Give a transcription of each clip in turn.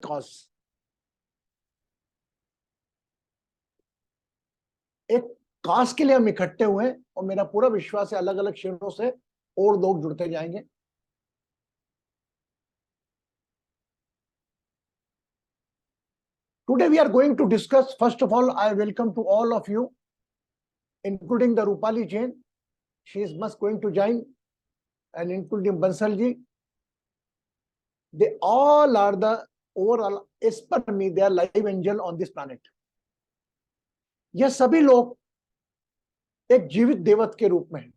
Cause, एक काज के लिए हम इकट्ठे हुए हैं और मेरा पूरा विश्वास है अलग अलग शहरों से और लोग जुड़ते जाएंगे। Today we are going to discuss, first of all, I welcome to all of you, including the Rupali Jain. She is must going to join, and including Bansal ji. They all are the overall, as per me, they are live angel on this planet. ये सभी लोग एक जीवित देवत के रूप में हैं,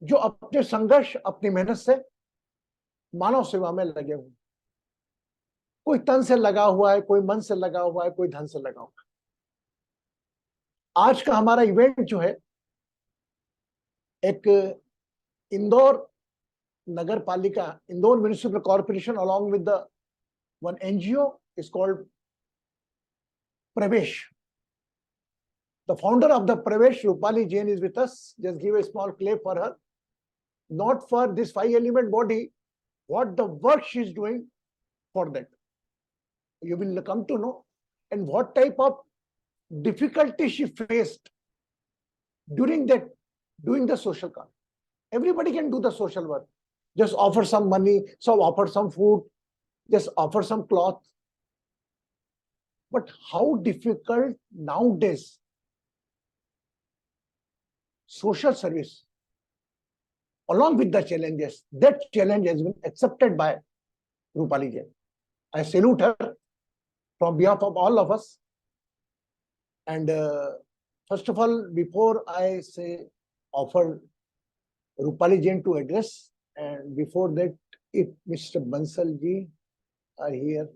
जो अपने संघर्ष, अपनी मेहनत से मानव सेवा में लगे हुए। कोई तन से लगा हुआ है, कोई मन से लगा हुआ है, कोई धन से लगा हुआ है। आज का हमारा इवेंट जो है, एक इंदौर नगर पालिका, Indore municipal corporation, along with the one NGO is called Pravesh. The founder of the Pravesh, Rupali Jain, is with us. Just give a small clap for her. Not for this 5-element body, what the work she is doing for that. You will come to know, and what type of difficulty she faced during that, doing the social work. Everybody can do the social work. Just offer some money, so offer some food, just offer some cloth. But how difficult nowadays social service, along with the challenges, that challenge has been accepted by Rupali Jain. I salute her from behalf of all of us. And first of all, before I say offer Rupali Jain to address, and before that, if Mr. Bansal ji are here.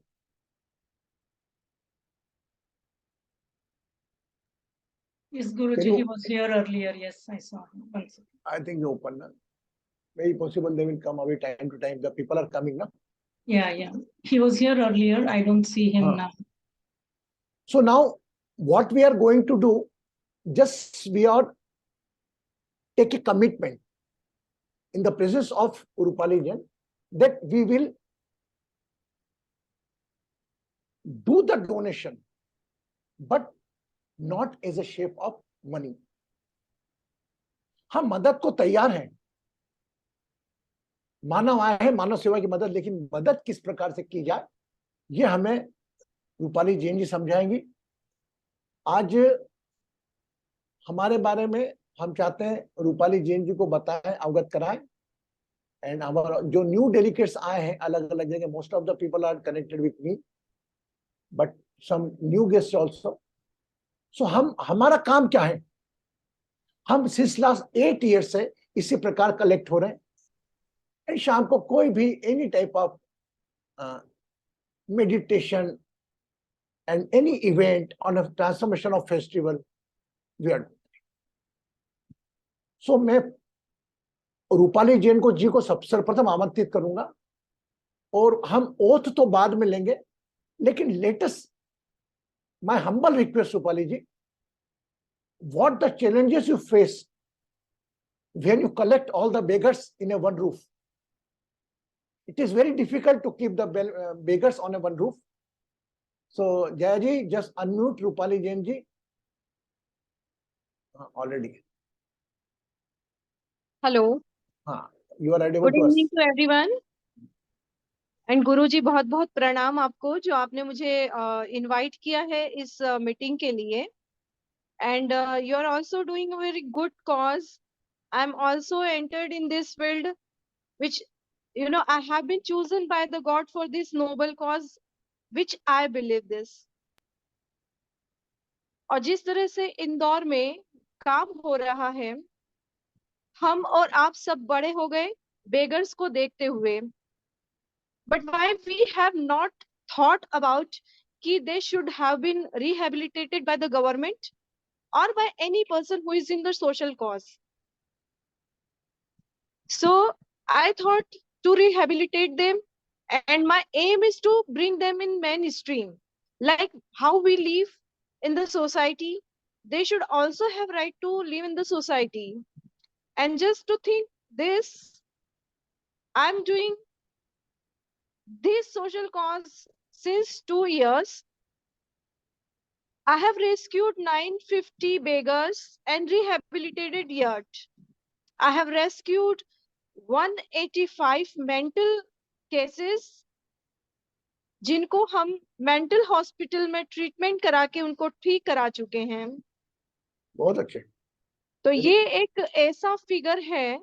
Yes, Guruji, he was here earlier. Yes, I saw him. Bansal. I think you open. Very possible they will come away time to time. The people are coming now. Yeah. He was here earlier. I don't see him now. So now, what we are going to do, just we are take a commitment in the presence of Rupali Jain that we will do the donation, but not as a shape of money. हम मदद को तैयार हैं, मानव आए हैं मानव सेवा की मदद, लेकिन मदद किस प्रकार से की जाए ये हमें रूपाली जैन जी समझाएंगी। आज हमारे बारे में हम चाहते हैं रूपाली जैन जी को बताएं, अवगत कराएं। एंड हमारा जो न्यू डेलीगेट्स आए हैं अलग अलग जगह, most of the people are connected with me, but some new guest also. So हमारा काम क्या है, हम सिंस लास्ट 8 ईयर्स से इसी प्रकार कलेक्ट हो रहे हैं। एंड शाम को कोई भी any type of meditation and any event on a transformation of festival we are doing. So मैं रूपाली जैन को जी को सबसे सर्वप्रथम आमंत्रित करूंगा, और हम ओथ तो बाद में लेंगे, लेकिन latest my humble request Rupali ji, what the challenges you face when you collect all the beggars in a one roof. It is very difficult to keep the beggars on a one roof. So Jaya ji, just unmute Rupali Jain ji. Already. Hello. You are audible Good to us. evening to everyone. And गुरु जी बहुत बहुत प्रणाम आपको जो आपने मुझे invite किया है इस मीटिंग के लिए. And you are also doing a very good cause. I am also entered in this field, which I have been chosen by the God for this noble cause, which I believe this. और जिस तरह से इंदौर में काम हो रहा है, हम और आप सब बड़े हो गए बेगर्स को देखते हुए. But why we have not thought about कि they should have been rehabilitated by the government or by any person who is in the social cause. So I thought to rehabilitate them, and my aim is to bring them in mainstream. Like how we live in the society, they should also have right to live in the society. And just to think this, I'm doing this social cause since 2 years. I have rescued 950 beggars and rehabilitated yet. I have rescued 185 mental cases जिनको हम mental hospital में treatment करा के उनको ठीक करा चुके हैं. बहुत अच्छे. तो ये एक ऐसा फिगर है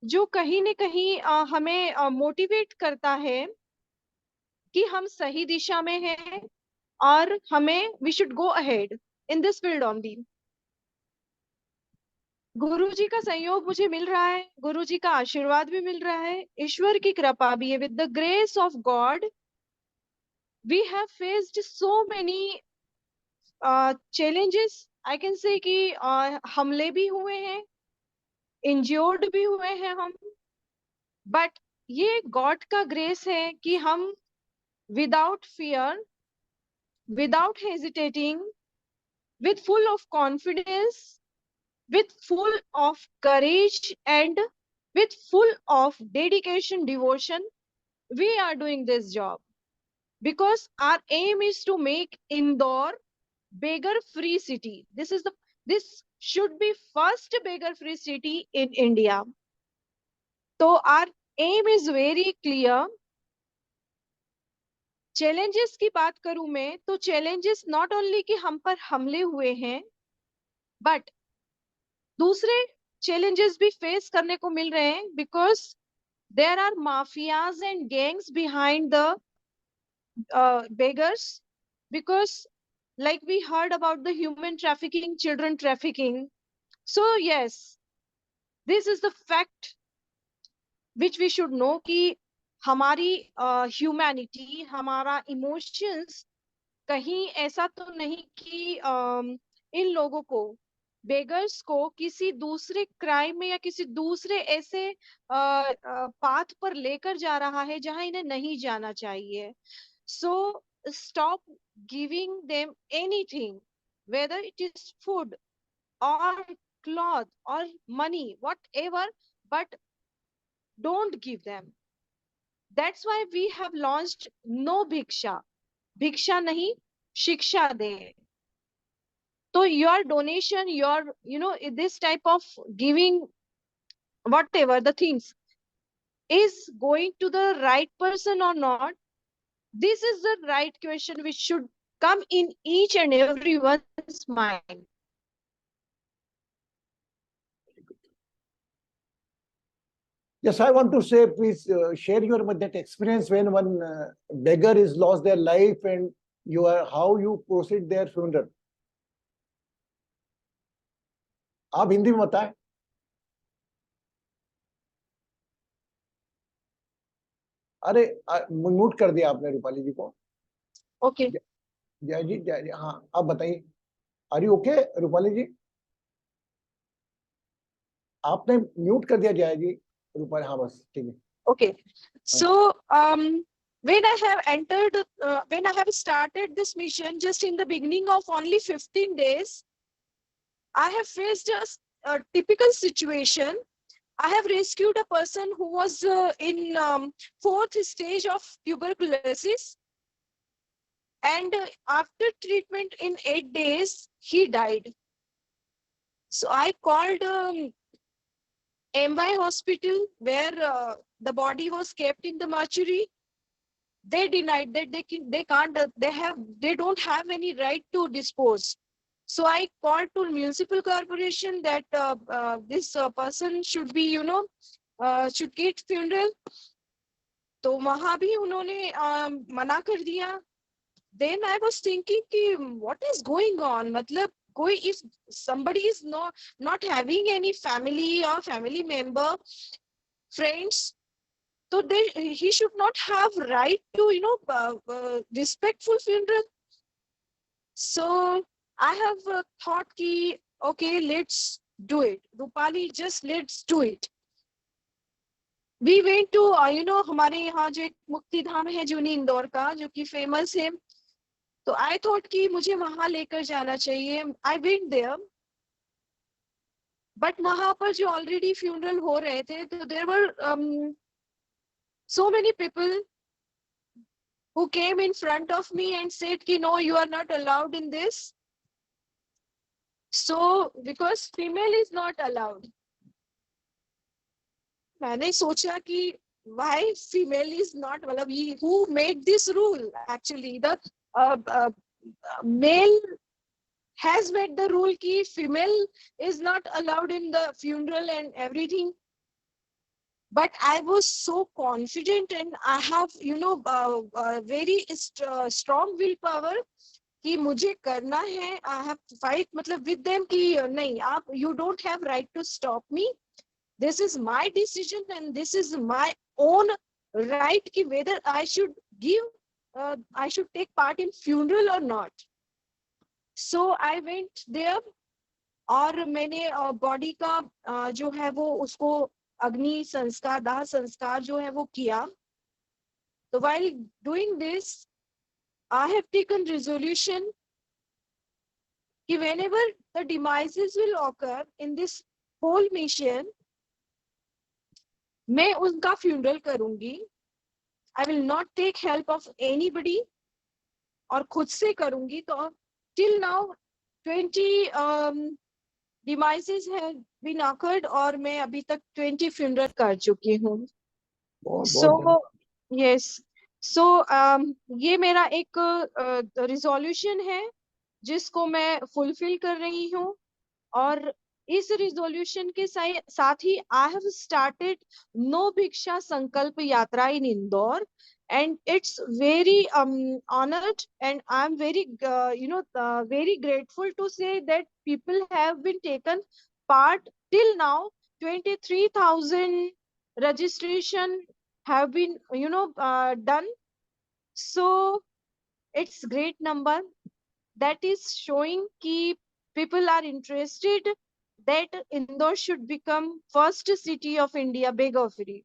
जो कहीं न कहीं हमें मोटिवेट करता है कि हम सही दिशा में हैं और हमें we should go ahead in this field only. Guru ji का सहयोग मुझे मिल रहा है, गुरु जी का आशीर्वाद भी मिल रहा है, ईश्वर की कृपा भी है. With the grace of God we have faced so many challenges. I can say कि हमले भी हुए हैं, इंज्योर्ड भी हुए हैं हम, बट ये गॉड का ग्रेस है कि हम without fear, without hesitating, with full of confidence, with full of courage, and with full of dedication, devotion, we are doing this job because our aim is to make Indore beggar free city. This should be first beggar free city in India. So our aim is very clear. Challenges की बात करूं मैं तो challenges not only कि हम पर हमले हुए हैं, बट दूसरे चैलेंजेस भी फेस करने को मिल रहे हैं because there are mafias and gangs behind the beggars. Because like we heard about the human trafficking, children trafficking, so yes, this is the fact which we should know कि हमारी humanity, हमारा emotions कहीं ऐसा तो नहीं कि इन लोगों को, बेगर्स को किसी दूसरे क्राइम में या किसी दूसरे ऐसे पाथ पर लेकर जा रहा है जहां इन्हें नहीं जाना चाहिए. So stop giving them anything, whether it is food or cloth or money, whatever, but don't give them. That's why we have launched No Bhiksha. भिक्षा नहीं, शिक्षा दें. So your donation, your, this type of giving, whatever the things, is going to the right person or not? This is the right question which should come in each and everyone's mind. Yes, I want to say, please share your that experience when one beggar is lost their life and how you proceed their funeral. आप हिंदी में बताएं. अरे mute कर दिया आपने रूपाली जी को. Okay. जय जी, हाँ आप बताइए. आर यू ओके रूपाली जी? आपने म्यूट कर दिया जय जी. रूपाली, हाँ बस ठीक है. Okay. So when I have entered, when I have started this mission, just in the beginning of only 15 days, I have faced a typical situation. I have rescued a person who was in 4th stage of tuberculosis, and after treatment in 8 days, he died. So I called MY hospital where the body was kept in the mortuary. They denied that they don't have any right to dispose. So I called to municipal corporation that this person should be, should get funeral. तो वहां भी उन्होंने मना कर दिया. Then I was thinking कि what is going on? मतलब कोई, if somebody is not having any family or family member, friends, so he should not have right to respectful funeral. So I have thought ki okay, let's do it. Rupali, just let's do it. We went to हमारे यहाँ जो एक मुक्ति धाम है जूनी इंदौर का, जो कि famous है. तो I thought कि मुझे वहां लेकर जाना चाहिए. I went there. But वहां पर जो already funeral हो रहे थे, तो there were so many people who came in front of me and said ki no, you are not allowed in this. So because female is not allowed, मैंने सोचा कि why female is not, मतलब who made this rule? Actually the male has made the rule ki female is not allowed in the funeral and everything. But I was so confident, and I have, very strong willpower कि मुझे करना है. I have to fight मतलब with them कि नहीं, आप, you don't have right to stop me. This is my decision and this is my own right कि whether I should I should take part in funeral or not. So I went there और मैंने body का जो है वो उसको अग्नि संस्कार, दाह संस्कार जो है वो किया. तो while doing this, I have taken resolution कि whenever the demises will occur in this whole mission, मैं उनका funeral करूंगी. I will not take help of anybody और खुद से करूंगी. तो till now 20 demises have been occurred और मैं अभी तक 20 funeral कर चुकी हूँ. So yes, so ये मेरा एक resolution है जिसको मैं fulfill कर रही हूँ. और इस resolution के साथ ही I have started No Bhiksha Sankalp Yatra in Indore, and it's very honored, and I'm very very grateful to say that people have been taken part. Till now 23,000 registration have been done. So it's great number that is showing ki people are interested that Indore should become first city of India beggar free.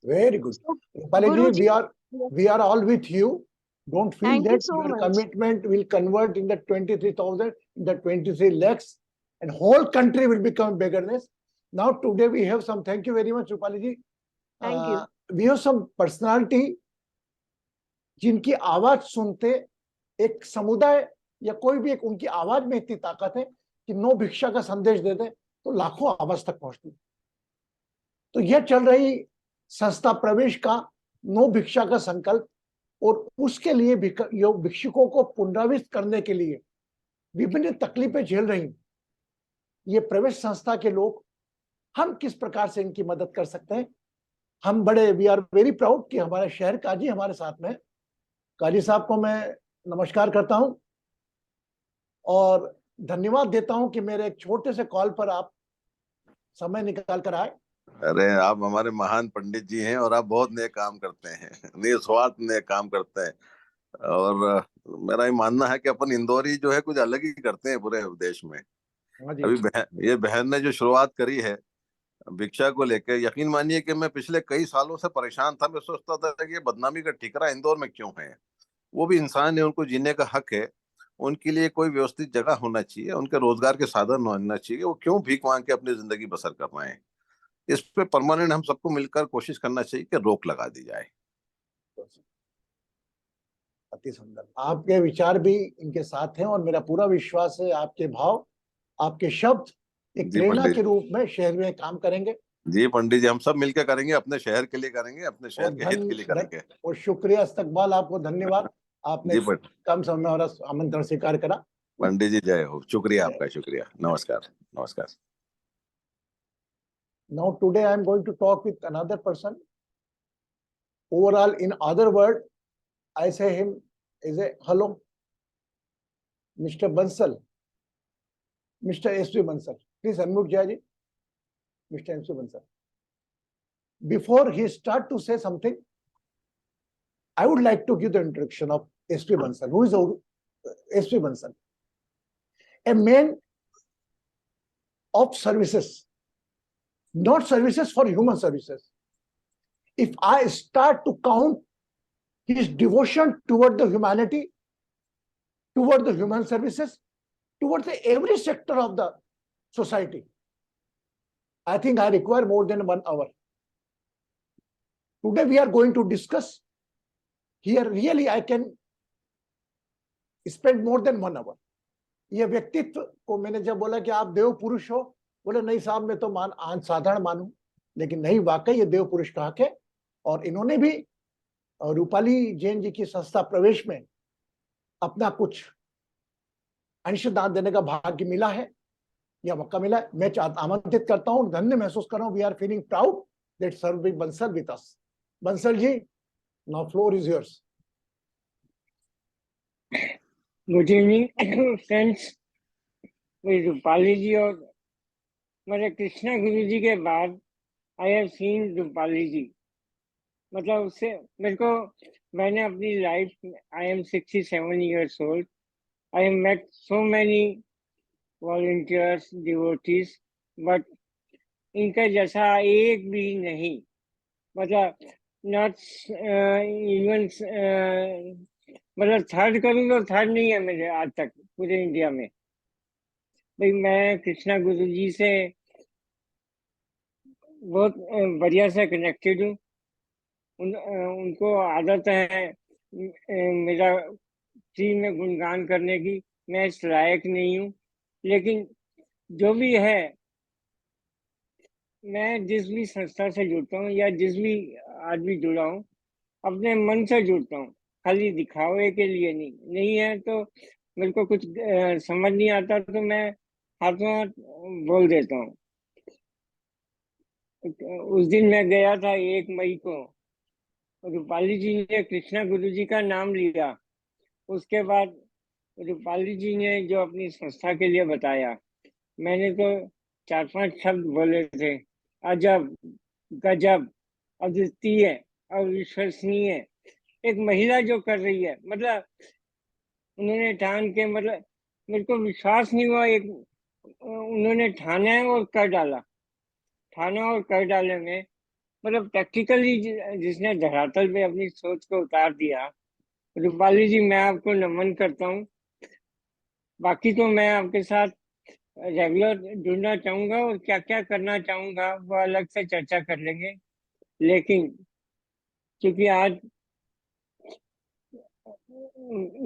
Very good. So, Rupali ji, Guruji, we are all with you. Don't feel thank you that so your much. commitment will convert in the 23,000, in the 23 lakhs, and whole country will become beggarness. Now today we have some, thank you very much Rupali ji. Thank you. We have some personality जिनकी आवाज सुनते एक समुदाय या कोई भी एक, उनकी आवाज में इतनी ताकत है कि नो भिक्षा का संदेश दे दे तो लाखों आवाज तक पहुंचती. तो यह चल रही संस्था प्रवेश का नो भिक्षा का संकल्प, और उसके लिए भिक्षुकों को पुनरावृत्त करने के लिए विभिन्न तकलीफें झेल रही ये प्रवेश संस्था के लोग, हम किस प्रकार से इनकी मदद कर सकते हैं. हम बड़े, वी आर वेरी प्राउड कि हमारे शहर काजी हमारे साथ में. काजी साहब को मैं नमस्कार करता हूं और धन्यवाद देता हूं कि मेरे एक छोटे से कॉल पर आप समय निकाल कर आए. अरे आप हमारे महान पंडित जी हैं और आप बहुत नए काम करते हैं, निस्वार्थ नए काम करते हैं. और मेरा ये मानना है कि अपन इंदौरी जो है कुछ अलग ही करते हैं पूरे देश में. अभी ये बहन ने जो शुरुआत करी है भिक्षा को लेकर, यकीन मानिए कि मैं पिछले कई सालों से परेशान था. मैं सोचता था कि ये बदनामी का ठिकरा इंदौर में क्यों है. वो भी इंसान है, उनको जीने का हक है, उनके लिए कोई व्यवस्थित जगह होना चाहिए, उनके रोजगार के साधन होना चाहिए. वो क्यों भीख मांग के अपनी जिंदगी बसर कर रहे हैं. इस पे परमानेंट हम सबको मिलकर कोशिश करना चाहिए कि रोक लगा दी जाए. अति सुंदर, आपके विचार भी इनके साथ हैं और मेरा पूरा विश्वास है आपके भाव, आपके शब्द एक प्रेरणा के रूप में शहर में काम करेंगे. जी पंडित जी, हम सब मिलकर करेंगे, अपने शहर के लिए करेंगे, अपने शहर के हित के लिए करेंगे. और शुक्रिया, इस्तकबाल, आपको धन्यवाद, आपने कम समय और आमंत्रण स्वीकार करा. पंडित जी जय हो. शुक्रिया आपका, शुक्रिया. नमस्कार. नमस्कार. Now today I am going to talk with another person. Overall, in other word, I say him is a hello, Mr. Bansal, Mr. S.V. Bansal. Please unmute Jayaji. Mr. S.V. Bansal. Before he start to say something, I would like to give the introduction of S.V. Bansal. Who is S.V. Bansal? A man of services. Not services for human services. If I start to count his devotion toward the humanity, toward the human services, towards every sector of the society, I think I require more than 1 hour. Today we are going to discuss here really I can spend more than 1 hour. ये व्यक्तित्व को मैंने जब बोला कि आप देव पुरुष हो, बोले नहीं साहब मैं तो साधारण मानूं, लेकिन नहीं, वाकई ये देव पुरुष कहा के। और इन्होंने भी रूपाली जैन जी की संस्था प्रवेश में अपना कुछ अंशदान देने का भाग्य मिला है या मौका मिला है। मैं आमंत्रित करता हूं, धन्य महसूस कर रहा हूं। We are feeling proud that Sarv Bansal with us. Bansal ji, now floor is yours. Good evening friends. Rupali ji और मेरे कृष्णा गुरु जी के बाद I have seen Rupali ji. मतलब उससे मेरे को, मैंने अपनी लाइफ में, I am 67 years old, I have met so many volunteers, devotees, but इनका जैसा एक भी नहीं। मतलब नॉट इवन, मतलब थर्ड करूँ तो थर्ड नहीं है मेरे आज तक पूरे इंडिया में। भाई मैं कृष्णा गुरु जी से बहुत बढ़िया से कनेक्टेड हूँ। उनको आदत है मेरा फ्री में गुणगान करने की। मैं इस लायक नहीं हूँ, लेकिन जो भी है, मैं जिस भी संस्था से जुड़ता हूँ या जिस भी आदमी जुड़ा हूँ, अपने मन से जुड़ता हूँ, खाली दिखावे के लिए नहीं। नहीं है तो मेरे को कुछ समझ नहीं आता तो मैं हाथों हाथ बोल देता हूँ। उस दिन मैं गया था 1 मई को, रूपाली जी ने कृष्णा गुरु जी का नाम लिया। उसके बाद रूपाली जी ने जो अपनी संस्था के लिए बताया, मैंने तो 4-5 शब्द बोले थे। अजब, गजब, अद्वितीय, अविश्वसनीय। एक महिला जो कर रही है, मतलब उन्होंने ठान के, मतलब मेरे को विश्वास नहीं हुआ। एक उन्होंने ठाना है और कर डाला। ठाना और कर डाले में, मतलब प्रैक्टिकली जिसने धरातल पे अपनी सोच को उतार दिया। रूपाली जी, मैं आपको नमन करता हूँ। बाकी तो मैं आपके साथ रेगुलर जुड़ना चाहूंगा और क्या क्या करना चाहूंगा वो अलग से चर्चा कर लेंगे। लेकिन क्योंकि आज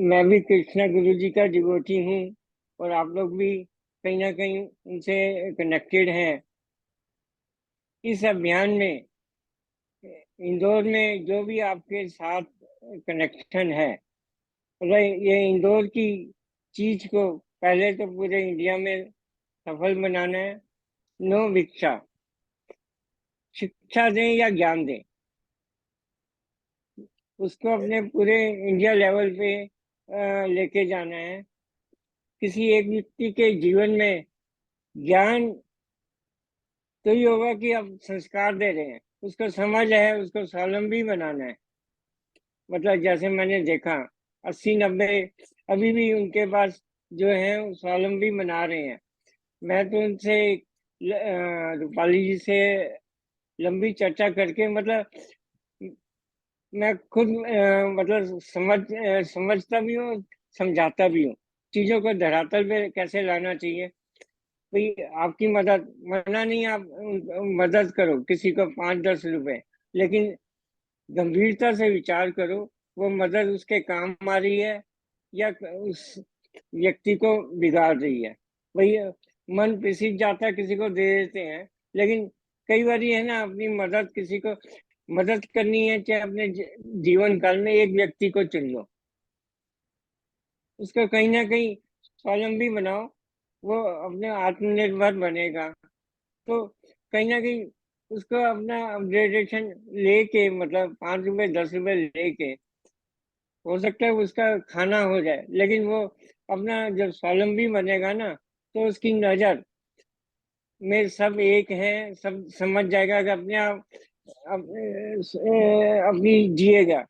मैं भी कृष्णा गुरु जी का डिवोटी हूँ और आप लोग भी कहीं ना कहीं उनसे कनेक्टेड हैं, इस अभियान में इंदौर में जो भी आपके साथ कनेक्शन है, मतलब ये इंदौर की चीज को पहले तो पूरे इंडिया में सफल बनाना है। नो भिक्षा, शिक्षा दें या ज्ञान दें, उसको अपने पूरे इंडिया लेवल पे लेके जाना है। किसी एक व्यक्ति के जीवन में ज्ञान तो ही होगा कि आप संस्कार दे रहे हैं, उसको समझ है, उसको स्वावलंबी बनाना है। मतलब जैसे मैंने देखा 80-90 अभी भी उनके पास जो है स्वावलंबी बना रहे हैं। मैं तो उनसे रूपाली जी से लंबी चर्चा करके, मतलब मैं खुद मतलब समझता भी हूँ, समझाता भी हूँ चीजों को धरातल पे कैसे लाना चाहिए। भाई आपकी मदद मना नहीं, आप मदद करो किसी को 5-10 रुपए, लेकिन गंभीरता से विचार करो वो मदद उसके काम आ रही है या उस व्यक्ति को बिगाड़ रही है। भाई मन पिसीज जाता है, किसी को दे देते हैं, लेकिन कई बार है ना, अपनी मदद किसी को मदद करनी है, चाहे अपने जीवन काल में एक व्यक्ति को चुन लो, उसको कहीं ना कहीं स्वावलंबी बनाओ, वो अपने आत्मनिर्भर बनेगा। तो कहीं ना कहीं उसको अपना अपग्रेडेशन लेके, मतलब 5 रुपए 10 रुपए लेके, हो सकता है उसका खाना हो जाए, लेकिन वो अपना जब स्वावलंबी बनेगा ना, तो उसकी नजर में सब एक है, सब समझ जाएगा कि अपने आप अपनी जिएगा।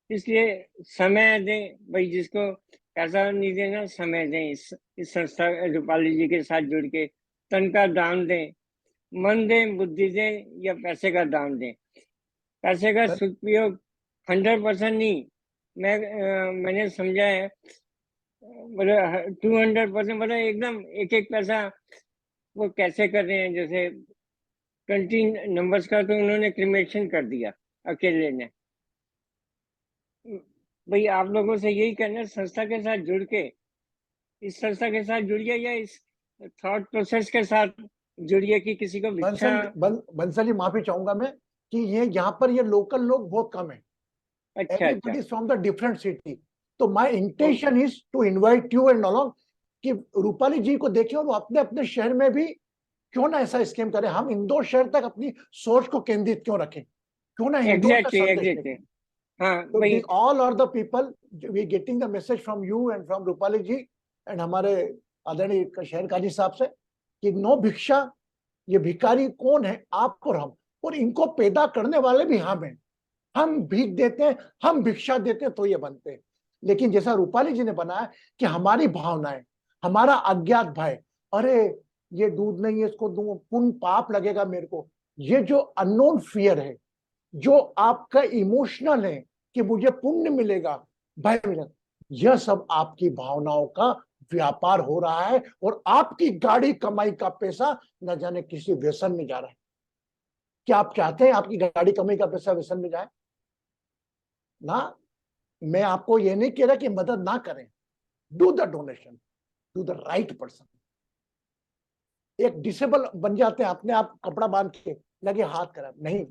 इसलिए समय दें भाई, जिसको पैसा नहीं देना, समय दें। इस संस्था रूपाली जी के साथ जुड़ के तन का दान दें, मन दें, बुद्धि दें या पैसे का दान दें। पैसे का सदुपयोग 100% नहीं, मैंने समझा है, मतलब 200%, मतलब एकदम एक एक पैसा वो कैसे कर रहे हैं। जैसे 20 नंबर्स का तो उन्होंने क्रिमेशन कर दिया अकेले ने। भाई आप लोगों से यही कहना है, संस्था के साथ जुड़ के, इस संस्था के साथ जुड़िए या इस थॉट प्रोसेस के साथ जुड़िए कि किसी को भिक्षा। बंसल जी माफी चाहूंगा मैं कि ये यहाँ पर ये लोकल लोग बहुत कम है, अच्छा everybody is from the different city. तो my intention is to invite you and along कि रूपाली जी को देखें और वो अपने अपने शहर में भी क्यों ना ऐसा स्कीम करें। हम इंदौर शहर तक अपनी सोच को केंद्रित क्यों रखें, क्यों ना इंदौर से संदेश एग्जैक्टली दें। हाँ तो भाई, these all are the people we getting the message from you and from Rupali ji and हमारे आदरणीय शहर काजी साहब से कि नो भिक्षा, ये भिखारी कौन है, आप और हम, और इनको पैदा करने वाले भी हम हैं। हम भीख देते हैं, हम भिक्षा देते हैं तो ये बनते हैं। लेकिन जैसा रूपाली जी ने बनाया कि हमारी भावनाएं, हमारा अज्ञात भय, अरे ये दूध नहीं है इसको दूं, पुण्य पाप लगेगा मेरे को, ये जो अननोन फियर है, जो आपका इमोशनल है कि मुझे पुण्य मिलेगा, भय मिलेगा, यह सब आपकी भावनाओं का व्यापार हो रहा है और आपकी गाड़ी कमाई का पैसा न जाने किसी व्यसन में जा रहा है। क्या आप चाहते हैं आपकी गाड़ी कमाई का पैसा व्यसन में जाए ना? मैं आपको ये नहीं कह रहा कि मदद ना करें, do the donation to the right person. एक डिसेबल बन जाते हैं अपने आप, कपड़ा बांध के लगे हाथ करा, नहीं,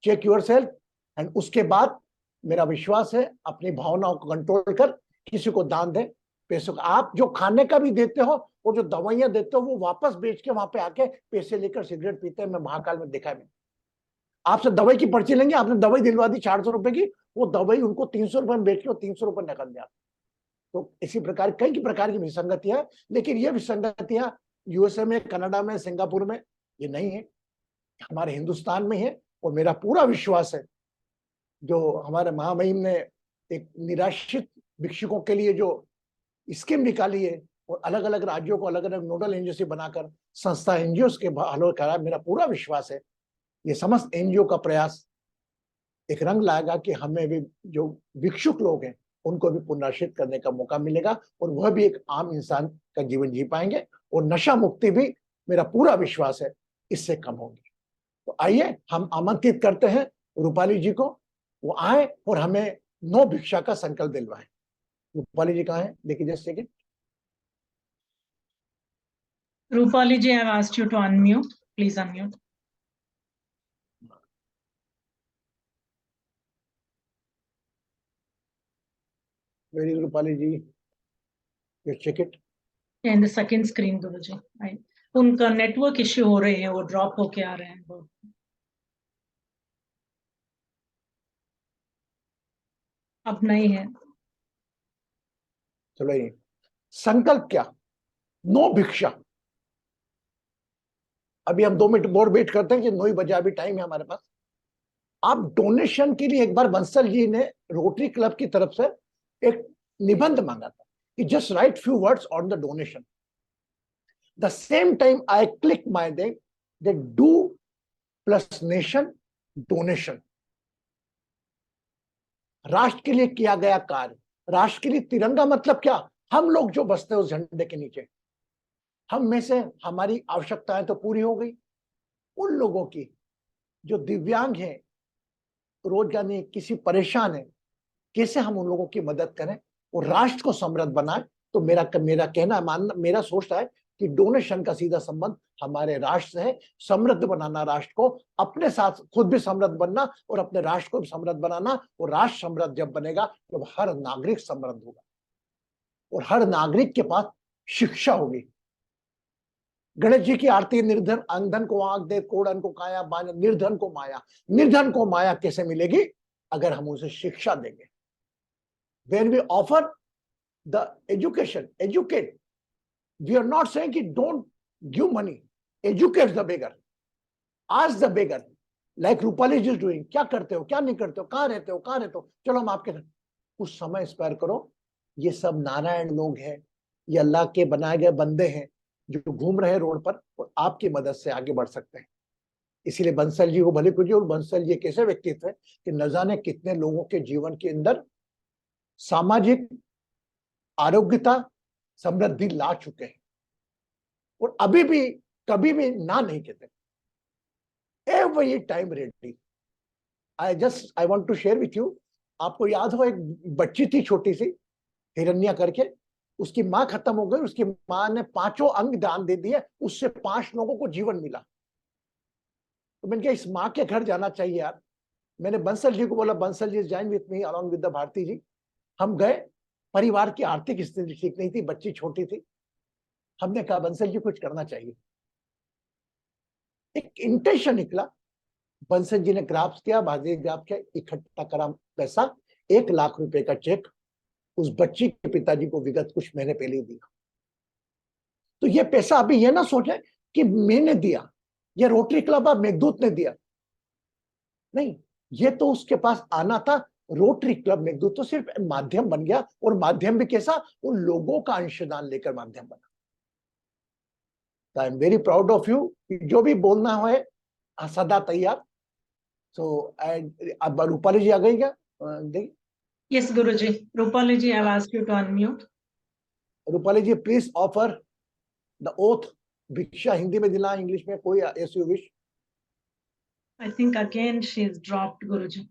चेक योर सेल्फ एंड उसके बाद मेरा विश्वास है अपनी भावनाओं को कंट्रोल कर किसी को दान दे। पैसों का आप जो खाने का भी देते हो और जो दवाइयां देते हो वो वापस बेच के वहां पे आके पैसे लेकर सिगरेट पीते हैं। मैं महाकाल में देखा है, मैंने आपसे दवाई की पर्ची लेंगे, आपने दवाई दिलवा दी 400 रुपए की, वो दवाई उनको 300 रुपए में बेच के 300 रुपए निकल दिया। तो इसी प्रकार कई प्रकार की विसंगतियां, लेकिन ये विसंगतियां यूएसए में, कनाडा में, सिंगापुर में ये नहीं है, हमारे हिंदुस्तान में है। और मेरा पूरा विश्वास है जो हमारे महामहिम ने एक निराश्रित भिक्षुकों के लिए जो स्कीम निकाली है और अलग अलग राज्यों को अलग अलग नोडल एजेंसी बनाकर संस्था एनजीओ के हल करा, मेरा पूरा विश्वास है ये समस्त एनजीओ का प्रयास एक रंग लाएगा कि हमें भी जो भिक्षुक लोग हैं उनको भी पुनर्शित करने का मौका मिलेगा और वह भी एक आम इंसान का जीवन जी पाएंगे और नशा मुक्ति भी मेरा पूरा विश्वास है इससे कम होगी। तो आइए हम आमंत्रित करते हैं रूपाली जी को, वो आए और हमें नो भिक्षा का संकल्प दिलवाएं। रूपाली जी कहाँ है, देखिए just second. Rupali ji, I have asked you to unmute. Please unmute. Where is Rupali ji? You check it. In the second screen, Guruji. उनका नेटवर्क इश्यू हो रहे हैं, वो ड्रॉप होके आ रहे हैं वो। अब नहीं है। चलो ये संकल्प क्या, नो भिक्षा। अभी हम 2 मिनट और वेट करते हैं कि 9 बजे अभी टाइम है हमारे पास। आप डोनेशन के लिए एक बार बंसल जी ने रोटरी क्लब की तरफ से एक निबंध मांगा था कि just right few words on the donation. The same time I click my they do plus nation donation. राष्ट्र के लिए किया गया कार्य, राष्ट्र के लिए तिरंगा मतलब क्या, हम लोग जो बसते हैं उस झंडे के नीचे, हम में से हमारी आवश्यकताएं तो पूरी हो गई, उन लोगों की जो दिव्यांग हैं, रोजगार नहीं, किसी परेशान है, कैसे हम उन लोगों की मदद करें और राष्ट्र को समृद्ध बनाएं। तो मेरा कहना मानना, मेरा सोचता है कि डोनेशन का सीधा संबंध हमारे राष्ट्र से है। समृद्ध बनाना राष्ट्र को, अपने साथ खुद भी समृद्ध बनना और अपने राष्ट्र को भी समृद्ध बनाना। और राष्ट्र समृद्ध जब बनेगा जब हर नागरिक समृद्ध होगा और हर नागरिक के पास शिक्षा होगी। गणेश जी की आरती, निर्धन अंधन को आंख दे, कोढ़न को काया, निर्धन को माया। निर्धन को माया कैसे मिलेगी? अगर हम उसे शिक्षा देंगे। When we offer the education, educate. We are not saying कि don't give money. Educate the beggar. Ask the beggar. Like Rupali is doing. क्या करते हो, क्या नहीं करते हो, कहाँ रहते हो, कहाँ रहते हो, चलो हम आपके साथ कुछ समय स्पेयर करो। ये सब नारायण लोग हैं, ये अल्लाह के बनाए गए बंदे हैं जो घूम रहे हैं रोड पर और आपकी मदद से आगे बढ़ सकते हैं। इसीलिए बंसल जी को भले पूछिए। और बंसल जी एक ऐसे व्यक्तित्व है कि न जाने कितने लोगों के जीवन के अंदर सामाजिक आरोग्यता समृद्धि ला चुके हैं और अभी भी कभी भी ना नहीं कहते। Every time ready. I want to share with you आपको याद हो, एक बच्ची थी छोटी सी, हिरण्या करके, उसकी माँ खत्म हो गई, उसकी माँ ने 5 अंग दान दे दिए, उससे 5 लोगों को जीवन मिला। तो मैंने कहा इस माँ के घर जाना चाहिए यार। मैंने बंसल जी को बोला, Bansal ji join with me along with the Bharti ji. हम गए, परिवार की आर्थिक स्थिति ठीक नहीं थी, बच्ची छोटी थी। हमने कहा बंसल जी कुछ करना चाहिए। एक इंटेंशन निकला, बंसल जी ने ग्राफ्स किया, भारतीय ग्राफ किया, इकट्ठा करा पैसा, 1 लाख रुपए का चेक उस बच्ची के पिताजी को विगत कुछ महीने पहले ही दिया। तो ये पैसा अभी ये ना सोचे कि मैंने दिया या रोटरी क्लब ऑफ मेघदूत ने दिया, नहीं, ये तो उसके पास आना था। रोटरी क्लब मेघदूत तो सिर्फ माध्यम बन गया, और माध्यम भी कैसा, उन लोगों का अंशदान लेकर माध्यम बना। I am very proud of you. जो भी बोलना है सदा तैयार। सो अब रूपाली जी आ गई क्या? Yes, Guruji. Rupali ji, I've asked you to unmute. Rupali ji please offer the oath. भिक्षा हिंदी में दिला, इंग्लिश में, कोई as you wish. I think again she's dropped, Guruji.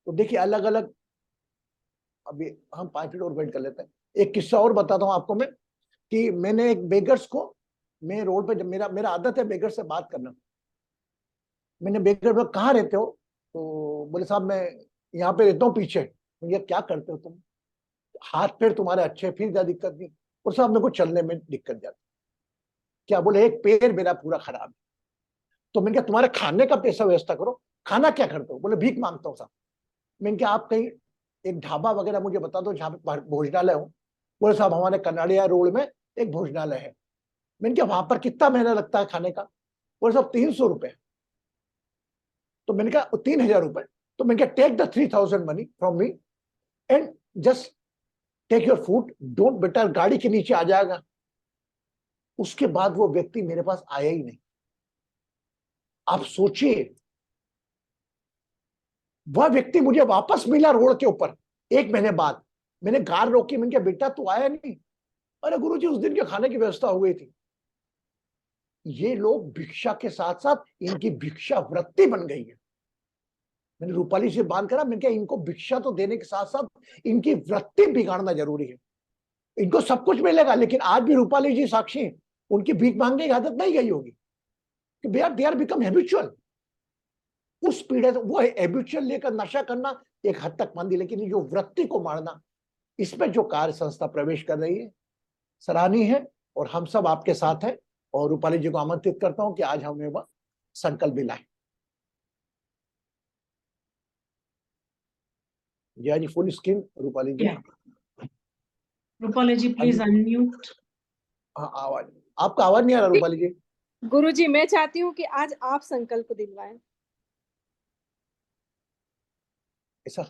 तो देखिए अलग अलग, अभी हम 5 मिनट और वेट कर लेते हैं। एक किस्सा और बताता हूँ आपको मैं, कि मैंने एक बेगर्स को, मैं रोड पे, जब मेरा आदत है बेगर से बात करना, मैंने बेगर में, कहाँ रहते हो? तो बोले साहब मैं यहाँ पे रहता हूँ पीछे। मुझे क्या करते हो तुम? हाथ पैर तुम्हारे अच्छे, फिर क्या दिक्कत नहीं? और साहब मेरे को चलने में दिक्कत जाती। क्या? बोले एक पैर मेरा पूरा खराब है। तो मैंने कहा तुम्हारे खाने का पैसा व्यवस्था करो, खाना क्या करते हो? बोले भीख मांगता हूँ साहब। मैंने कहा आप कहीं एक ढाबा वगैरह मुझे बता दो जहाँ पे भोजनालय हो। बोले साहब हमारे कनाड़िया रोड में एक भोजनालय है। मैंने कहा वहां पर कितना महीना लगता है खाने का? बोले साहब 300 रुपए। तो मैंने कहा 3000 रुपए। तो मैंने कहा take the 3000 money from me and just take your food, don't, बेटा गाड़ी के नीचे आ जाएगा। उसके बाद वो व्यक्ति मेरे पास आया ही नहीं। आप सोचिए, वह व्यक्ति मुझे वापस मिला रोड के ऊपर 1 महीने बाद। मैंने कार रोकी, मैंने कहा बेटा तू आया नहीं? अरे गुरुजी उस दिन के खाने की व्यवस्था हो गई थी। ये लोग भिक्षा के साथ साथ इनकी भिक्षा वृत्ति बन गई है। मैंने रूपाली से बात करा, मैंने कहा इनको भिक्षा तो देने के साथ साथ इनकी वृत्ति बिगाड़ना जरूरी है। इनको सब कुछ मिलेगा, लेकिन आज भी रूपाली जी साक्षी, उनकी भीख मांगने की आदत नहीं गई होगी, कि दे आर बिकम हैबिचुअल। उस पीड़ित वो हैबिचुअल लेकर नशा करना एक हद तक मान दी, लेकिन जो वृत्ति को मारना, इसमें जो कार्य संस्था प्रवेश कर रही है सराहनीय है, और हम सब आपके साथ हैं। और रूपाली जी को आमंत्रित करता हूं कि आज हमें वह संकल्प भी लाए। जया जी full screen Rupali ji. Yeah. Rupali ji, please unmute. हाँ आवाज, आपका आवाज नहीं आ रहा रूपाली जी। गुरुजी मैं चाहती हूँ कि आज आप संकल्प दिलवाएं। ऐसा?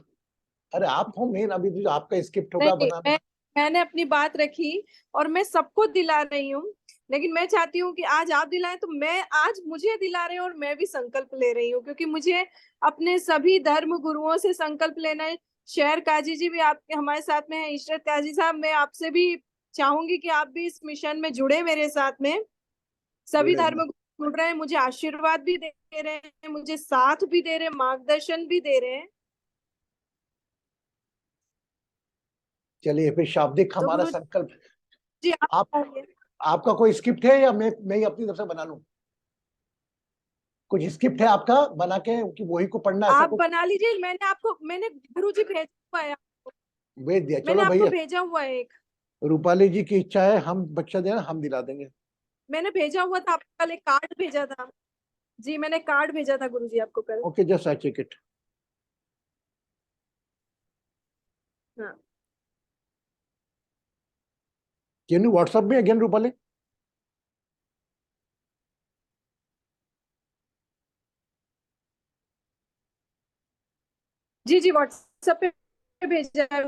अरे आप हो मेन, अभी तो आपका स्क्रिप्ट होगा नहीं, बनाना। मैंने अपनी बात रखी और मैं सबको दिला रही हूँ, लेकिन मैं चाहती हूँ कि आज आप दिलाएं, तो मैं आज मुझे दिला रहे हैं और मैं भी संकल्प ले रही हूँ, क्योंकि मुझे अपने सभी धर्म गुरुओं से संकल्प लेना है। शेर काजी जी भी आपके हमारे साथ में है, इशरत काजी साहब, मैं आपसे भी चाहूंगी कि आप भी इस मिशन में जुड़े मेरे साथ में। सभी जुड़े धर्म गुरु जुड़ रहे हैं, मुझे आशीर्वाद भी दे रहे हैं, मुझे साथ भी दे रहे हैं, मार्गदर्शन भी दे रहे हैं। चलिए फिर शाब्दिक तो हमारा गुरु संकल्प। जी आप, आपका कोई स्क्रिप्ट है या मैं ही अपनी तरफ से बना लूं? कुछ स्क्रिप्ट है आपका बना के कि वही को पढ़ना, ऐसा आप कुछ? बना लीजिए। मैंने गुरु जी भेजा हुआ है, भेज दिया, मैंने चलो आपको भैया। भेजा हुआ है एक, रूपाली जी की इच्छा है, हम बच्चा देना, हम दिला देंगे। मैंने भेजा हुआ था आपको कल, एक कार्ड भेजा था जी, मैंने कार्ड भेजा था गुरु जी आपको कल। Okay just I check it. हाँ कैन यू व्हाट्सएप में अगेन रूपाली? जी जी व्हाट्सएप पे भेजा है।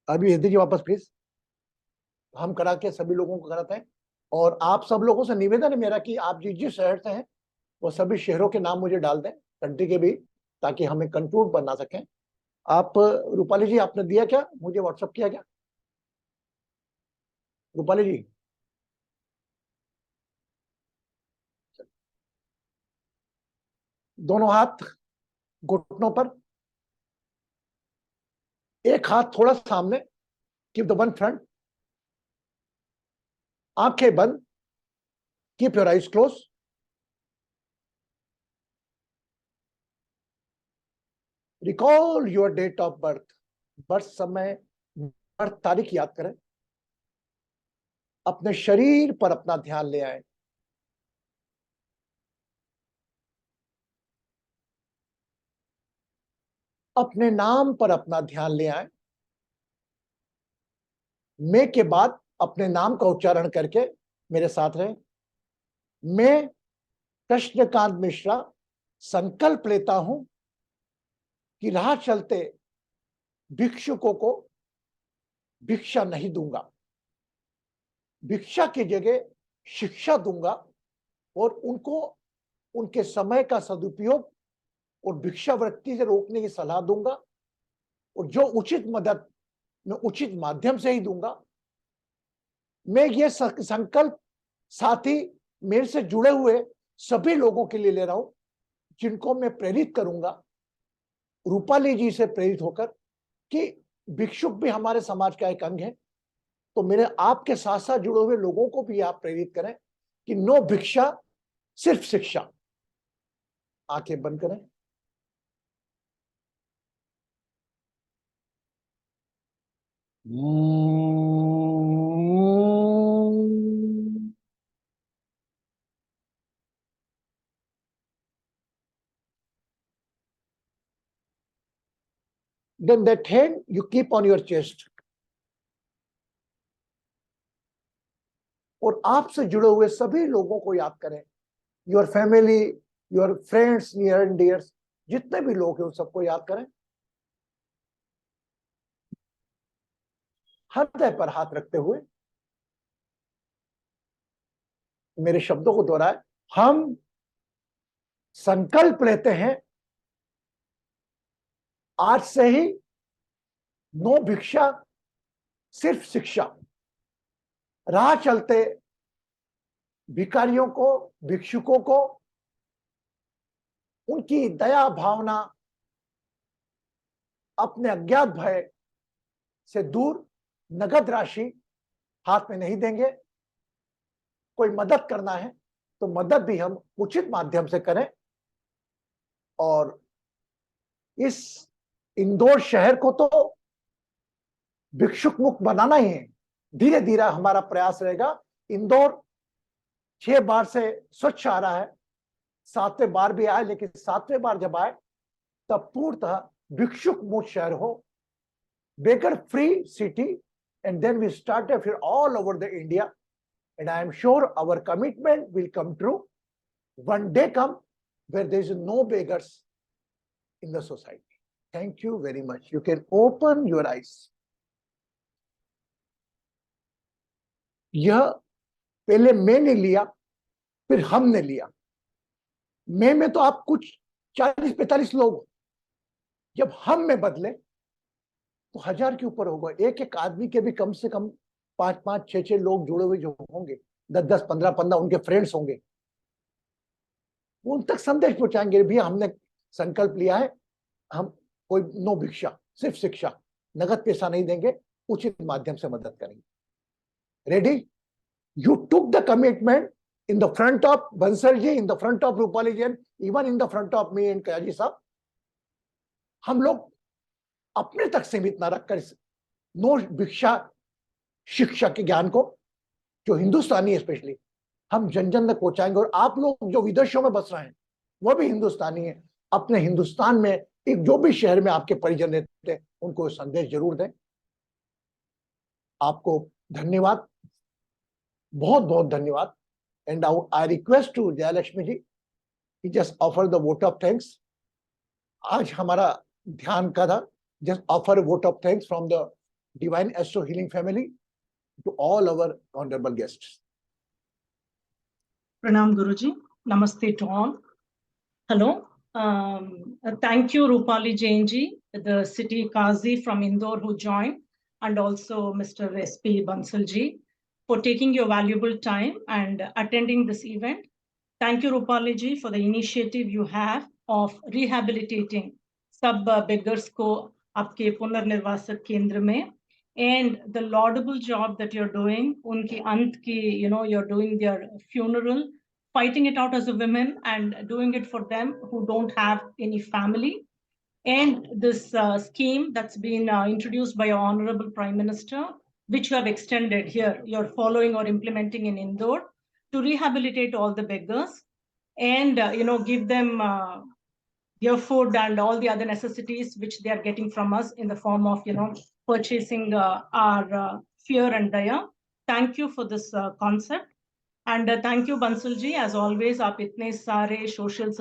अभी भेज दीजिए वापस प्लीज। हम करा के सभी लोगों को कराते हैं। और आप सब लोगों से निवेदन है मेरा कि आप जिस जिस शहर से हैं वो सभी शहरों के नाम मुझे डाल दें, कंट्री के भी, ताकि हमें कंट्रोल बना सकें। आप रूपाली जी आपने दिया क्या, मुझे व्हाट्सएप किया क्या रूपाली जी? दोनों हाथ घुटनों पर, एक हाथ थोड़ा सामने, कीप द वन फ्रंट, आंखें बंद, keep your eyes close. Recall your date of birth, birth समय, बर्थ तारीख याद करें। अपने शरीर पर अपना ध्यान ले आए। अपने नाम पर अपना ध्यान ले आए। मैं के बाद अपने नाम का उच्चारण करके मेरे साथ रहें। मैं कृष्णकांत मिश्रा संकल्प लेता हूं कि राह चलते भिक्षुकों को भिक्षा नहीं दूंगा, भिक्षा की जगह शिक्षा दूंगा और उनको उनके समय का सदुपयोग और भिक्षावृत्ति से रोकने की सलाह दूंगा, और जो उचित मदद मैं उचित माध्यम से ही दूंगा। मैं ये संकल्प साथ ही मेरे से जुड़े हुए सभी लोगों के लिए ले रहा हूं, जिनको मैं प्रेरित करूंगा रूपाली जी से प्रेरित होकर कि भिक्षुक भी हमारे समाज का एक अंग है। तो मेरे आपके साथ साथ जुड़े हुए लोगों को भी आप प्रेरित करें कि नो भिक्षा, सिर्फ शिक्षा। आंखें बंद करें। Then that hand you keep on your chest. और आपसे जुड़े हुए सभी लोगों को याद करें, your family, your friends, near and dears, जितने भी लोग हैं उन सबको याद करें। हृदय पर हाथ रखते हुए मेरे शब्दों को दोहराए। हम संकल्प लेते हैं आज से ही नो भिक्षा, सिर्फ शिक्षा। राह चलते भिखारियों को, भिक्षुकों को उनकी दया भावना, अपने अज्ञात भय से दूर नगद राशि हाथ में नहीं देंगे। कोई मदद करना है तो मदद भी हम उचित माध्यम से करें। और इस इंदौर शहर को तो भिक्षुक मुक्त बनाना ही है। धीरे धीरे हमारा प्रयास रहेगा। इंदौर 6 बार से स्वच्छ आ रहा है, 7वें बार भी आए, लेकिन 7वें बार जब आए तब पूर्णतः भिक्षुक मुक्त शहर हो, beggar free city, and then we start a all over the India, and I am sure our commitment will come true. One day come where there is no beggars in the society. Thank you very much. You can open your eyes. यह पहले मैंने लिया, फिर हमने लिया। मैं में तो आप कुछ 40-45 लोग, जब हम में बदले तो 1000 के ऊपर होगा। एक एक आदमी के भी कम से कम 5-5, 6-6 लोग जुड़े हुए जो होंगे, 10-10, 15-15 उनके फ्रेंड्स होंगे, उन तक संदेश पहुंचाएंगे। भैया हमने संकल्प लिया है, हम कोई नो भिक्षा, सिर्फ शिक्षा, नगद पैसा नहीं देंगे, उचित माध्यम से मदद करेंगे। Ready? You took the commitment in the front of Bansal ji, in the front of Rupali ji, and even in the front of me and Kayaji साहब। हम लोग अपने तक सीमित ना रखकर नो भिक्षा शिक्षा के ज्ञान को, जो हिंदुस्तानी है स्पेशली, हम जन जन तक पहुंचाएंगे। और आप लोग जो विदेशों में बस रहे हैं वो भी हिंदुस्तानी है, अपने हिंदुस्तान में एक जो भी शहर में आपके परिजन रहते हैं उनको संदेश जरूर दें। आपको धन्यवाद, बहुत बहुत धन्यवाद। And I request to Jayalakshmi ji कि just offer the vote of thanks. आज हमारा ध्यान का था just offer a vote of thanks from the Divine Astro Healing family to all our honorable guests. Pranam Guruji, Namaste to all. Hello. Thank you Rupali Jain ji, the city Qazi from Indore who joined, and also Mr. SP Bansal ji for taking your valuable time and attending this event. Thank you Rupali ji for the initiative you have of rehabilitating sub beggars ko आपके पुनर्निर्वासक केंद्र में, and the laudable job that you're doing, unki ant ki, you're doing their funeral, fighting it out as a woman and doing it for them who don't have any family. And this scheme that's been introduced by your Honorable Prime Minister, which you have extended here, you're following or implementing in Indore to rehabilitate all the beggars and, give them their food and all the other necessities which they are getting from us in the form of, purchasing our fear and daya. Thank you for this concept. And thank you, Bansalji. As always, आप इतने सारे social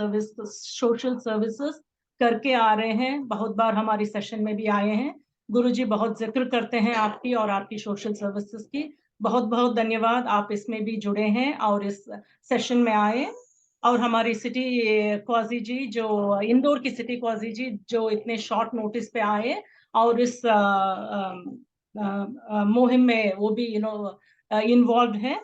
services करके आ रहे हैं, बहुत बार हमारी session में भी आए हैं. गुरुजी बहुत जिक्र करते हैं आपकी और आपकी सोशल सर्विसेज की. बहुत बहुत धन्यवाद, आप इसमें भी जुड़े हैं और इस सेशन में आए. और हमारी सिटी क्वाजी जी, जो इंदौर की सिटी क्वाजी जी, जो इतने शॉर्ट नोटिस पे आए और इस मुहिम में वो भी इन्वॉल्व है.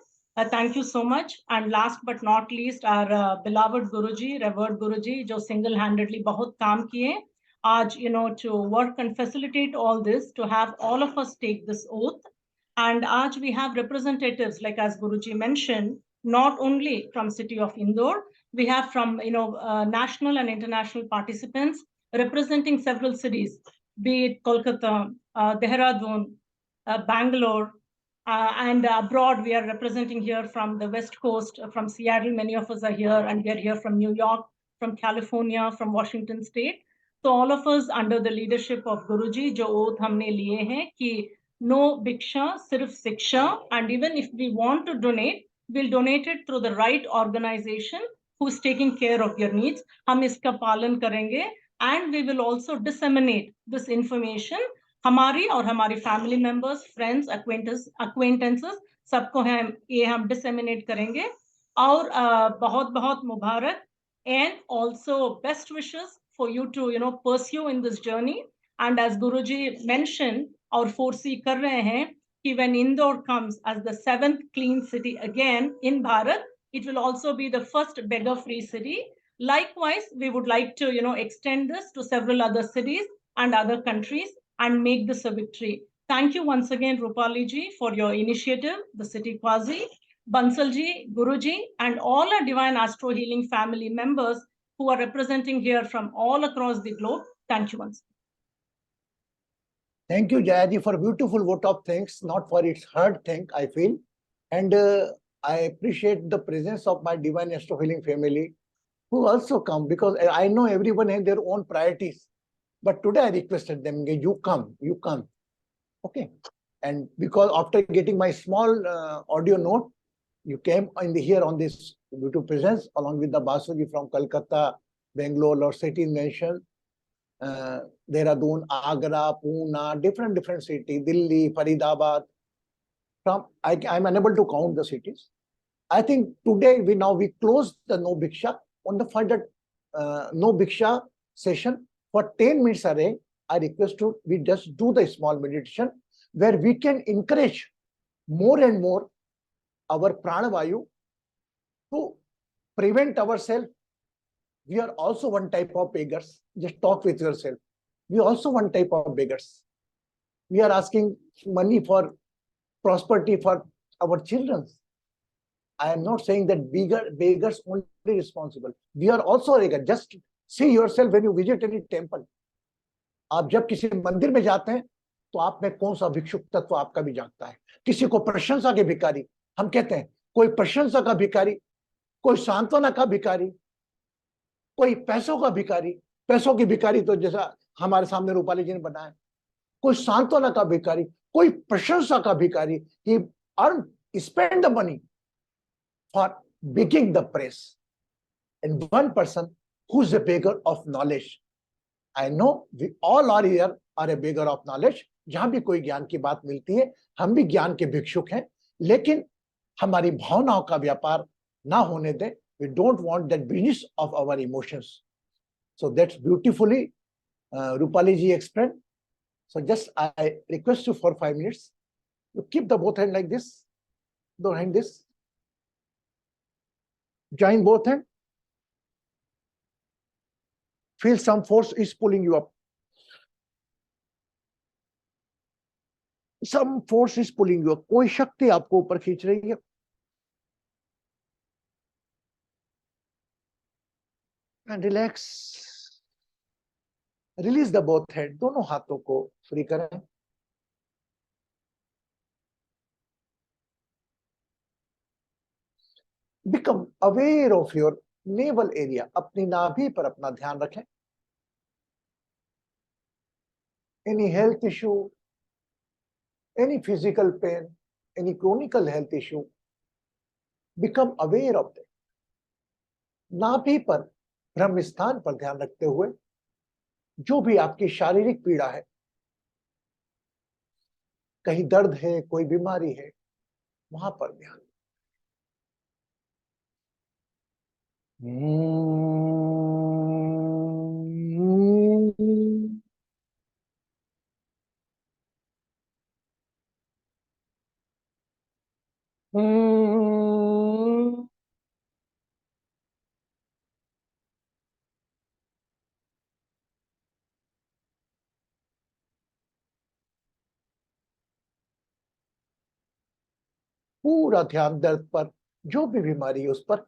Thank you so much. And last but not least, our beloved Guruji, revered Guruji, जो single-handedly बहुत काम किए आज, to work and facilitate all this, to have all of us take this oath. And आज we have representatives, like as Guruji mentioned, not only from city of Indore, we have from, national and international participants representing several cities, be it Kolkata, Dehradun, Bangalore, and abroad, we are representing here from the West Coast, from Seattle, many of us are here, and we are here from New York, from California, from Washington State. So all of us under the leadership of Guruji, जो oath हमने लिए हैं कि no भिक्षा, सिर्फ शिक्षा, and even if we want to donate, we'll donate it through the right organization who's taking care of your needs. हम इसका पालन करेंगे, and we will also disseminate this information. हमारी और हमारी फैमिली मेंबर्स, फ्रेंड्स, acquaintances सबको हम disseminate करेंगे. और बहुत बहुत मुबारक, and also best wishes for you to pursue in this journey. And as Guruji mentioned और foresee कर रहे हैं कि when Indore comes as the 7th clean city again in Bharat, it will also be the first beggar free city. Likewise, we would like to extend this to several other cities and other countries and make this a victory. Thank you once again, Rupali ji, for your initiative, the City Quasi, Bansal ji, Guru ji, and all our Divine Astro Healing family members who are representing here from all across the globe. Thank you once. Thank you, Jaya ji, for beautiful vote of thanks, not for its hard thank, I feel. And I appreciate the presence of my Divine Astro Healing family who also come, because I know everyone has their own priorities. But today I requested them, you come. Okay. And because after getting my small audio note, you came here on this beautiful presence along with the Basuji from Kolkata, Bangalore, or cities mentioned, Dehradun, Agra, Pune, different cities, Delhi, Faridabad. I'm unable to count the cities. I think today we close the No Bhiksha. On the further No Bhiksha session, for 10 minutes array, I request we just do the small meditation where we can encourage more and more our pranavayu to prevent ourselves. We are also one type of beggars. Just talk with yourself. We are also one type of beggars. We are asking money for prosperity for our children. I am not saying that beggars only responsible. We are also beggars. Just see yourself when you visit any temple. आप जब किसी मंदिर में जाते हैं तो आप में कौन सा भिक्षुक तत्व आपका भी जागता है. किसी को प्रशंसा के भिखारी हम कहते हैं, कोई प्रशंसा का भिखारी, कोई सांत्वना का भिखारी, कोई पैसों का भिखारी. पैसों की भिखारी तो जैसा हमारे सामने रूपाली जी ने बनाया, कोई सांत्वना का भिखारी, कोई प्रशंसा का भिखारी. He spend the money for begging the praise. And one person who's a beggar of knowledge. I know we all are here are a beggar of knowledge. जहां भी कोई ज्ञान की बात मिलती है, हम भी ज्ञान के भिक्षुक हैं, लेकिन हमारी भावनाओं का व्यापार ना होने दें. We don't want that business of our emotions. So that's beautifully Rupali ji explained. So just I request you for 5 minutes. You keep the both hand like this, both hand this. Join both hand. Feel some force is pulling you up. Some force is pulling you up. कोई शक्ति आपको ऊपर खींच रही है. And relax. Release the both head. दोनों हाथों को फ्री करें. Become aware of your navel area. अपनी नाभि पर अपना ध्यान रखें. Any health issue, any physical pain, any chronic health issue, become aware of that. नाभि पर ब्रह्म स्थान पर ध्यान रखते हुए जो भी आपकी शारीरिक पीड़ा है, कहीं दर्द है, कोई बीमारी है, वहां पर ध्यान. पूरा ध्यान दर्द पर, जो भी बीमारी है उस पर.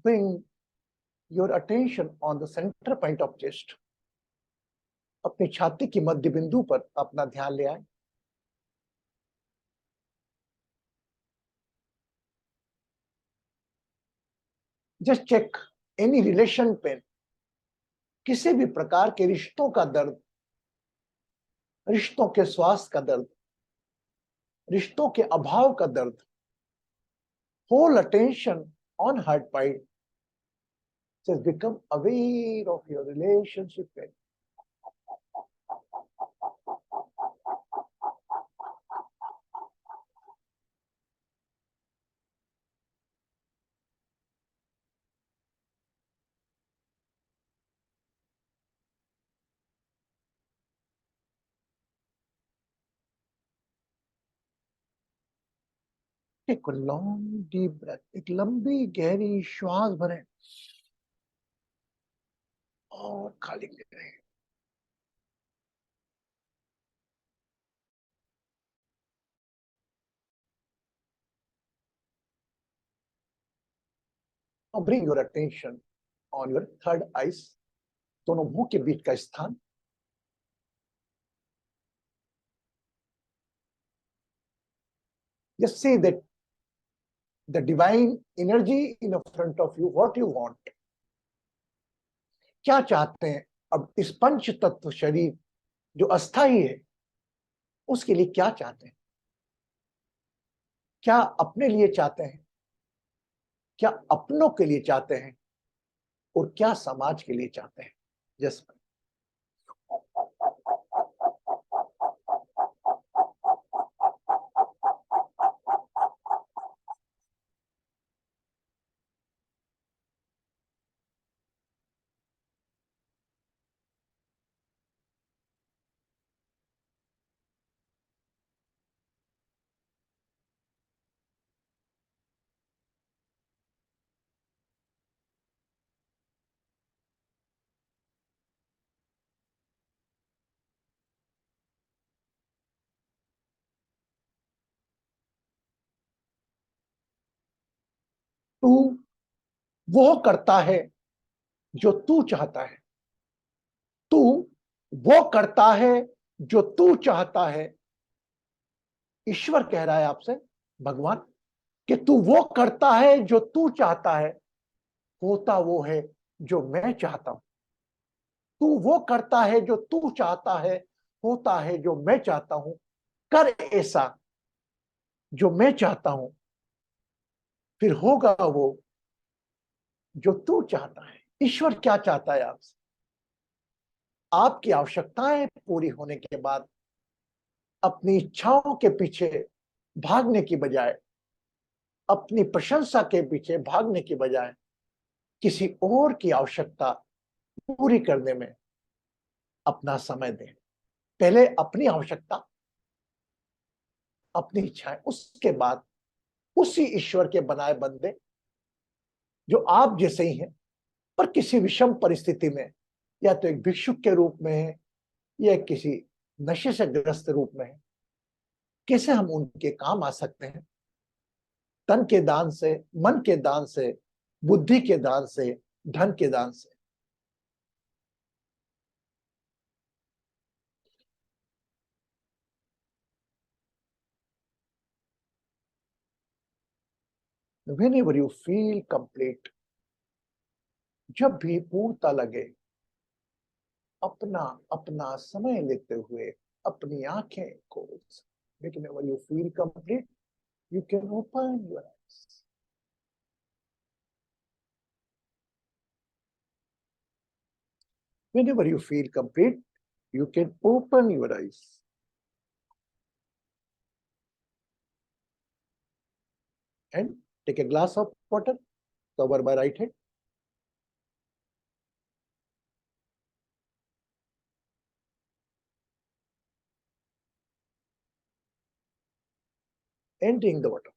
Bring your attention on the center point of chest. अपनी छाती की मध्य बिंदु पर अपना ध्यान ले आए. Just check any relation pain. किसी भी प्रकार के रिश्तों का दर्द, रिश्तों के स्वास्थ्य का दर्द, रिश्तों के अभाव का दर्द. Whole attention on heart point. Just become aware of your relationship pain. Take a long deep breath. एक लंबी गहरी श्वास भरें और खाली करें. Now bring your attention on your third eyes. दोनों मुंह के बीच का स्थान. Just say that the divine energy in front of you, what you want. क्या चाहते हैं अब इस पंच तत्व शरीर जो अस्थाई है उसके लिए क्या चाहते हैं? क्या अपने लिए चाहते हैं, क्या अपनों के लिए चाहते हैं और क्या समाज के लिए चाहते हैं? जस्ट तू वो करता है जो तू चाहता है. तू वो करता है जो तू चाहता है. ईश्वर कह रहा है आपसे, भगवान, कि तू वो करता है जो तू चाहता है. होता वो है जो मैं चाहता हूं. तू वो करता है जो तू चाहता है, होता है जो मैं चाहता हूं. कर ऐसा जो मैं चाहता हूं, फिर होगा वो जो तू चाहता है. ईश्वर क्या चाहता है आपसे? आपकी आवश्यकताएं पूरी होने के बाद अपनी इच्छाओं के पीछे भागने की बजाय अपनी प्रशंसा के पीछे भागने की बजाय किसी और की आवश्यकता पूरी करने में अपना समय दें। पहले अपनी आवश्यकता, अपनी इच्छाएं, उसके बाद उसी ईश्वर के बनाए बंदे जो आप जैसे ही हैं, पर किसी विषम परिस्थिति में, या तो एक भिक्षुक के रूप में है या किसी नशे से ग्रस्त रूप में है, कैसे हम उनके काम आ सकते हैं? तन के दान से, मन के दान से, बुद्धि के दान से, धन के दान से। Whenever you feel complete, जब भी पूर्णता लगे, अपना अपना समय लेते हुए अपनी आंखें खोल। Whenever you feel complete, you can open your eyes. Whenever you feel complete, you can open your eyes. And take a glass of water, cover by right hand. And drink the water.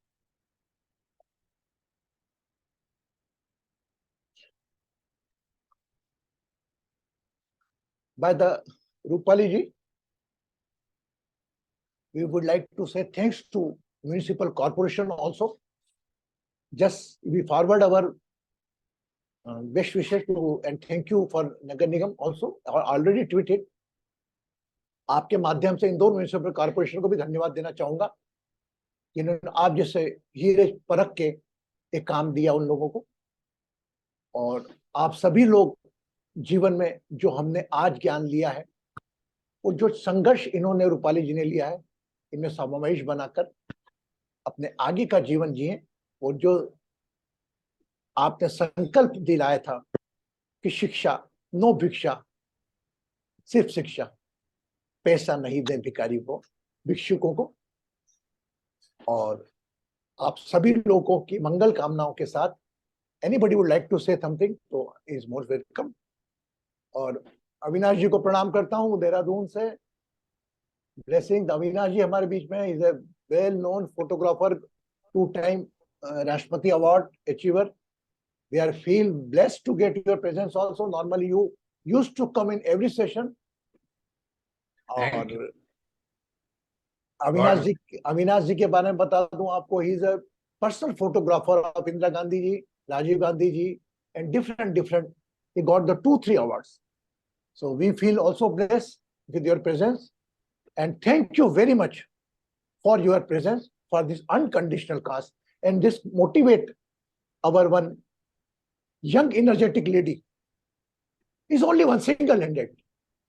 By the Rupali ji, we would like to say thanks to Municipal Corporation also. Just we forward our best wishes to and thank you for Nagar Nigam also, already tweeted. आपके माध्यम से Indore municipal corporation को भी धन्यवाद देना चाहूंगा, जिन्होंने आप जैसे हीरे परख के एक काम दिया उन लोगों को। और आप सभी लोग जीवन में जो हमने आज ज्ञान लिया है, वो जो संघर्ष इन्होंने रूपाली जी ने लिया है, इनमें समावेश बनाकर अपने आगे का जीवन जिए। और जो आपने संकल्प दिलाया था कि शिक्षा, नो भिक्षा, सिर्फ शिक्षा, पैसा नहीं दे भिखारी को, भिक्षुकों को। और आप सभी लोगों की मंगल कामनाओं के साथ, anybody would like to say something, तो इज मोस्ट वेलकम। और अविनाश जी को प्रणाम करता हूँ देहरादून से। ब्लेसिंग। अविनाश जी हमारे बीच में is a well known photographer, 2 time राष्ट्रपति award achiever. We are feel blessed to get your presence also. Normally you used to come in every session. और अविनाश जी के बारे में बता दूं आपको, he is a personal photographer of Indira Gandhi ji, Rajiv Gandhi ji, and different. He got the 2-3 awards. So we feel also blessed with your presence, and thank you very much for your presence, for this unconditional cast, and this motivate our one young energetic lady is only one single-handed.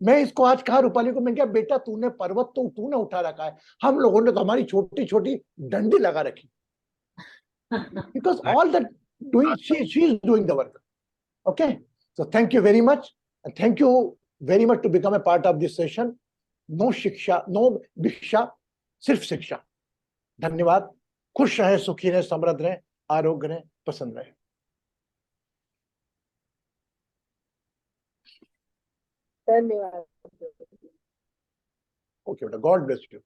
मैं इसको आज कहा रूपाली को, मैं क्या बेटा तूने पर्वत तो तूने उठा रखा है, हम लोगों ने तो हमारी छोटी छोटी डंडी लगा रखी। Because all that doing, she is doing the work. Okay, so thank you very much, and thank you very much to become a part of this session. No शिक्षा, no भिक्षा, सिर्फ शिक्षा। धन्यवाद। खुश रहे, सुखी रहे, समृद्ध रहे, आरोग्य रहे, पसंद रहे। धन्यवाद। Okay, God bless you.